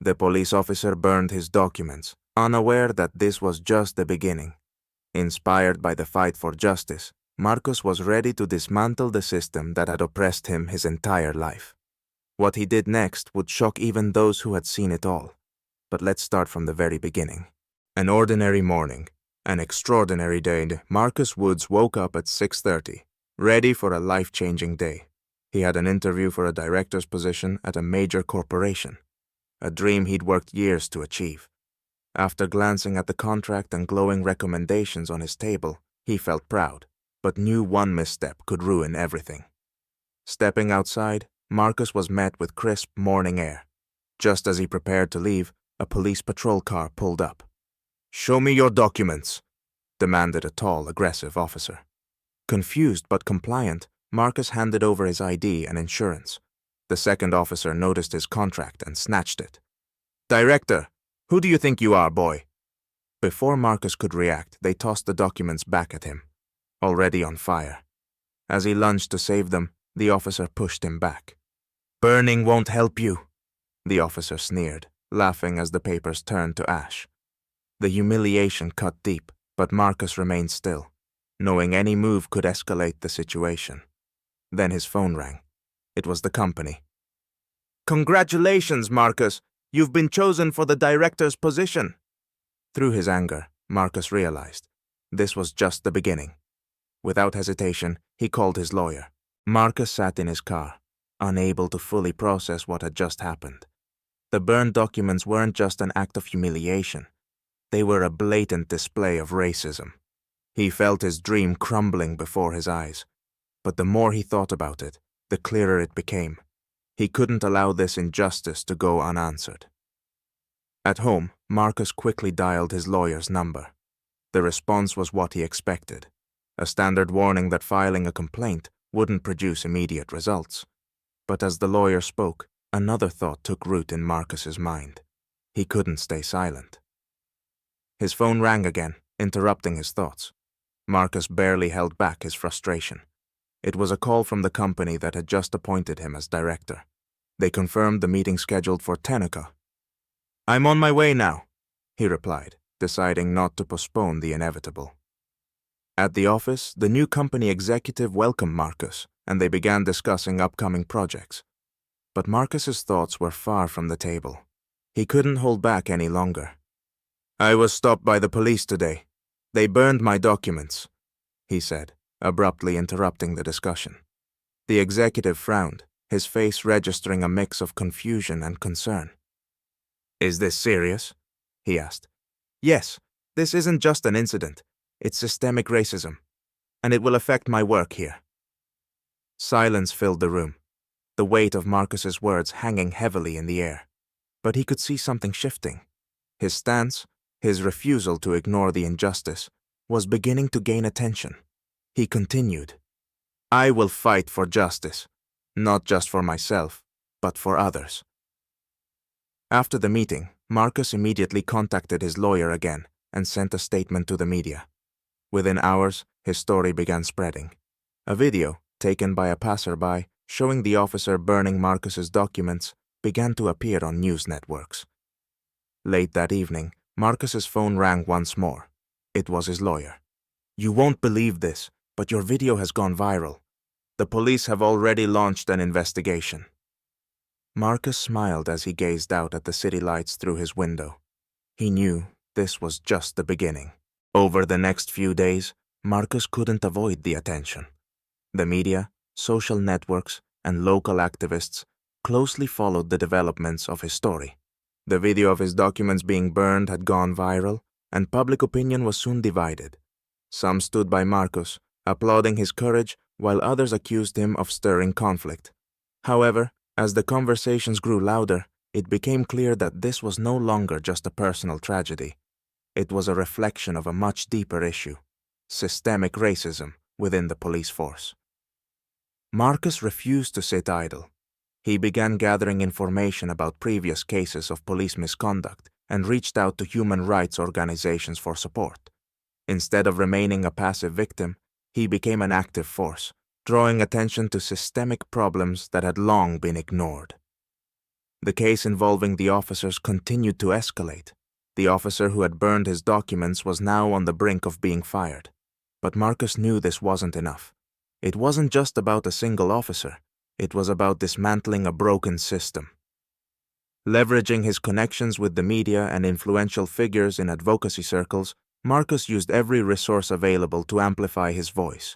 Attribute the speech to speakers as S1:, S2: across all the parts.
S1: The police officer burned his documents, unaware that this was just the beginning. Inspired by the fight for justice, Marcus was ready to dismantle the system that had oppressed him his entire life. What he did next would shock even those who had seen it all. But let's start from the very beginning. An ordinary morning, an extraordinary day, Marcus Woods woke up at 6:30, ready for a life-changing day. He had an interview for a director's position at a major corporation, a dream he'd worked years to achieve. After glancing at the contract and glowing recommendations on his table, he felt proud, but knew one misstep could ruin everything. Stepping outside, Marcus was met with crisp morning air. Just as he prepared to leave, a police patrol car pulled up. "Show me your documents," demanded a tall, aggressive officer. Confused but compliant, Marcus handed over his ID and insurance. The second officer noticed his contract and snatched it. "Director, who do you think you are, boy?" Before Marcus could react, they tossed the documents back at him, already on fire. As he lunged to save them, the officer pushed him back. "Burning won't help you," the officer sneered, laughing as the papers turned to ash. The humiliation cut deep, but Marcus remained still, knowing any move could escalate the situation. Then his phone rang. It was the company. "Congratulations, Marcus! You've been chosen for the director's position." Through his anger, Marcus realized this was just the beginning. Without hesitation, he called his lawyer. Marcus sat in his car, unable to fully process what had just happened. The burned documents weren't just an act of humiliation. They were a blatant display of racism. He felt his dream crumbling before his eyes. But the more he thought about it, the clearer it became. He couldn't allow this injustice to go unanswered. At home, Marcus quickly dialed his lawyer's number. The response was what he expected, a standard warning that filing a complaint wouldn't produce immediate results. But as the lawyer spoke, another thought took root in Marcus's mind. He couldn't stay silent. His phone rang again, interrupting his thoughts. Marcus barely held back his frustration. It was a call from the company that had just appointed him as director. They confirmed the meeting scheduled for 10 o'clock. "I'm on my way now," he replied, deciding not to postpone the inevitable. At the office, the new company executive welcomed Marcus, and they began discussing upcoming projects. But Marcus's thoughts were far from the table. He couldn't hold back any longer. "I was stopped by the police today. They burned my documents," he said, abruptly interrupting the discussion. The executive frowned, his face registering a mix of confusion and concern. "Is this serious?" he asked. "Yes, this isn't just an incident. It's systemic racism, and it will affect my work here." Silence filled the room, the weight of Marcus's words hanging heavily in the air. But he could see something shifting. His stance, his refusal to ignore the injustice, was beginning to gain attention. He continued, "I will fight for justice, not just for myself, but for others." After the meeting, Marcus immediately contacted his lawyer again and sent a statement to the media. Within hours, his story began spreading. A video, taken by a passerby, showing the officer burning Marcus's documents, began to appear on news networks. Late that evening, Marcus's phone rang once more. It was his lawyer. "You won't believe this, but your video has gone viral. The police have already launched an investigation." Marcus smiled as he gazed out at the city lights through his window. He knew this was just the beginning. Over the next few days, Marcus couldn't avoid the attention. The media, social networks, and local activists closely followed the developments of his story. The video of his documents being burned had gone viral, and public opinion was soon divided. Some stood by Marcus, applauding his courage, while others accused him of stirring conflict. However, as the conversations grew louder, it became clear that this was no longer just a personal tragedy. It was a reflection of a much deeper issue: systemic racism within the police force. Marcus refused to sit idle. He began gathering information about previous cases of police misconduct and reached out to human rights organizations for support. Instead of remaining a passive victim, he became an active force, drawing attention to systemic problems that had long been ignored. The case involving the officers continued to escalate. The officer who had burned his documents was now on the brink of being fired. But Marcus knew this wasn't enough. It wasn't just about a single officer. It was about dismantling a broken system. Leveraging his connections with the media and influential figures in advocacy circles, Marcus used every resource available to amplify his voice.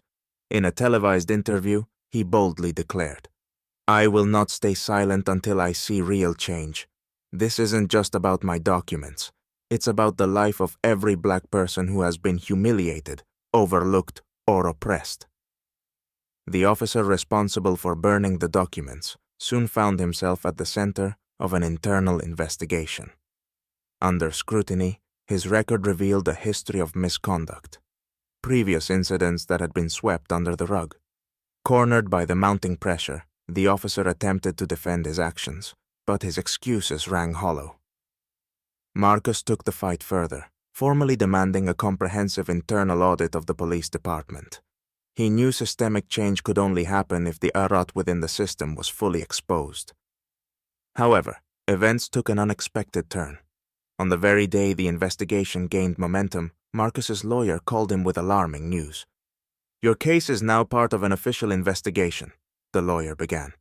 S1: In a televised interview, he boldly declared, "I will not stay silent until I see real change. This isn't just about my documents. It's about the life of every black person who has been humiliated, overlooked, or oppressed." The officer responsible for burning the documents soon found himself at the center of an internal investigation. Under scrutiny, his record revealed a history of misconduct, previous incidents that had been swept under the rug. Cornered by the mounting pressure, the officer attempted to defend his actions, but his excuses rang hollow. Marcus took the fight further, formally demanding a comprehensive internal audit of the police department. He knew systemic change could only happen if the rot within the system was fully exposed. However, events took an unexpected turn. On the very day the investigation gained momentum, Marcus's lawyer called him with alarming news. "Your case is now part of an official investigation," the lawyer began.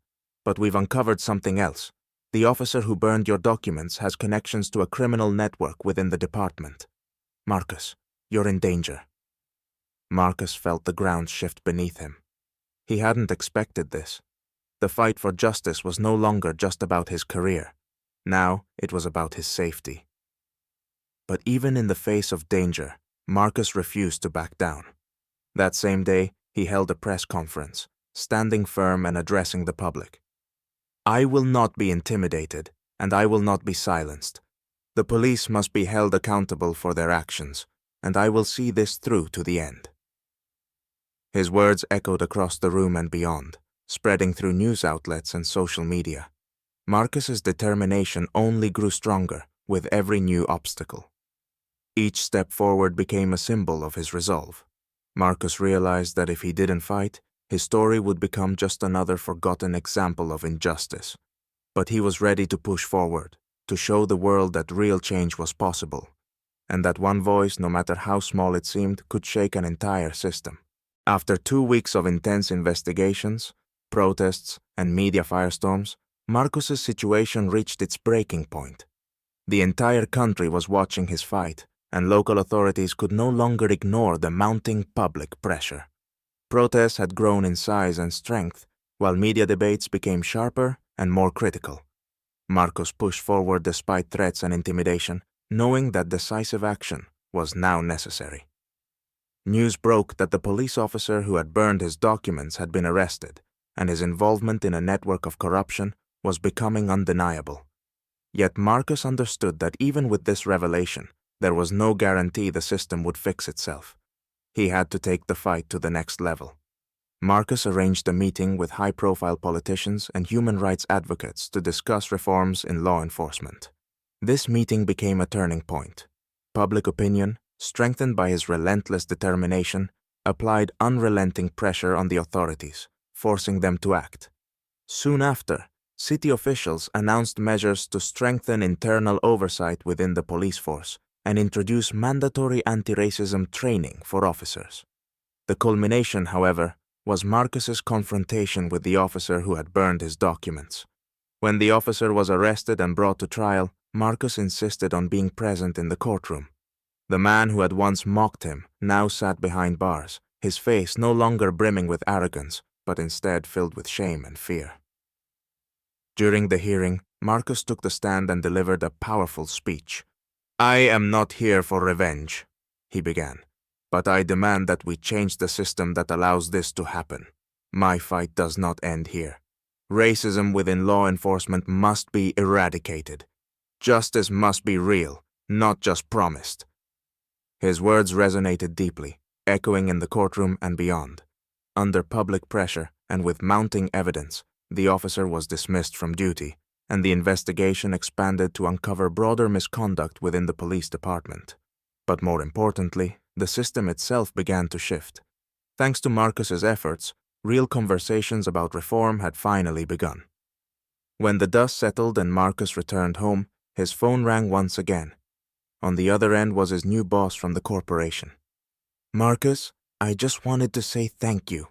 S1: "But we've uncovered something else. The officer who burned your documents has connections to a criminal network within the department. Marcus, you're in danger." Marcus felt the ground shift beneath him. He hadn't expected this. The fight for justice was no longer just about his career. Now it was about his safety. But even in the face of danger, Marcus refused to back down. That same day, he held a press conference, standing firm and addressing the public. "I will not be intimidated, and I will not be silenced. The police must be held accountable for their actions, and I will see this through to the end." His words echoed across the room and beyond, spreading through news outlets and social media. Marcus's determination only grew stronger with every new obstacle. Each step forward became a symbol of his resolve. Marcus realized that if he didn't fight, his story would become just another forgotten example of injustice. But he was ready to push forward, to show the world that real change was possible, and that one voice, no matter how small it seemed, could shake an entire system. After 2 weeks of intense investigations, protests, and media firestorms, Marcus's situation reached its breaking point. The entire country was watching his fight, and local authorities could no longer ignore the mounting public pressure. Protests had grown in size and strength, while media debates became sharper and more critical. Marcus pushed forward despite threats and intimidation, knowing that decisive action was now necessary. News broke that the police officer who had burned his documents had been arrested, and his involvement in a network of corruption was becoming undeniable. Yet Marcus understood that even with this revelation, there was no guarantee the system would fix itself. He had to take the fight to the next level. Marcus arranged a meeting with high-profile politicians and human rights advocates to discuss reforms in law enforcement. This meeting became a turning point. Public opinion, strengthened by his relentless determination, applied unrelenting pressure on the authorities, forcing them to act. Soon after, city officials announced measures to strengthen internal oversight within the police force and introduce mandatory anti-racism training for officers. The culmination, however, was Marcus's confrontation with the officer who had burned his documents. When the officer was arrested and brought to trial, Marcus insisted on being present in the courtroom. The man who had once mocked him now sat behind bars, his face no longer brimming with arrogance, but instead filled with shame and fear. During the hearing, Marcus took the stand and delivered a powerful speech. "I am not here for revenge," he began, "but I demand that we change the system that allows this to happen. My fight does not end here. Racism within law enforcement must be eradicated. Justice must be real, not just promised." His words resonated deeply, echoing in the courtroom and beyond. Under public pressure and with mounting evidence, the officer was dismissed from duty, and the investigation expanded to uncover broader misconduct within the police department. But more importantly, the system itself began to shift. Thanks to Marcus's efforts, real conversations about reform had finally begun. When the dust settled and Marcus returned home, his phone rang once again. On the other end was his new boss from the corporation. "Marcus, I just wanted to say thank you,"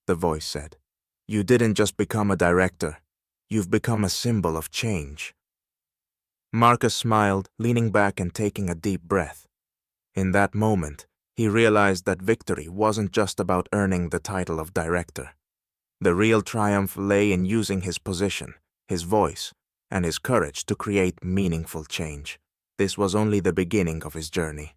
S1: the voice said. "You didn't just become a director. You've become a symbol of change." Marcus smiled, leaning back and taking a deep breath. In that moment, he realized that victory wasn't just about earning the title of director. The real triumph lay in using his position, his voice, and his courage to create meaningful change. This was only the beginning of his journey.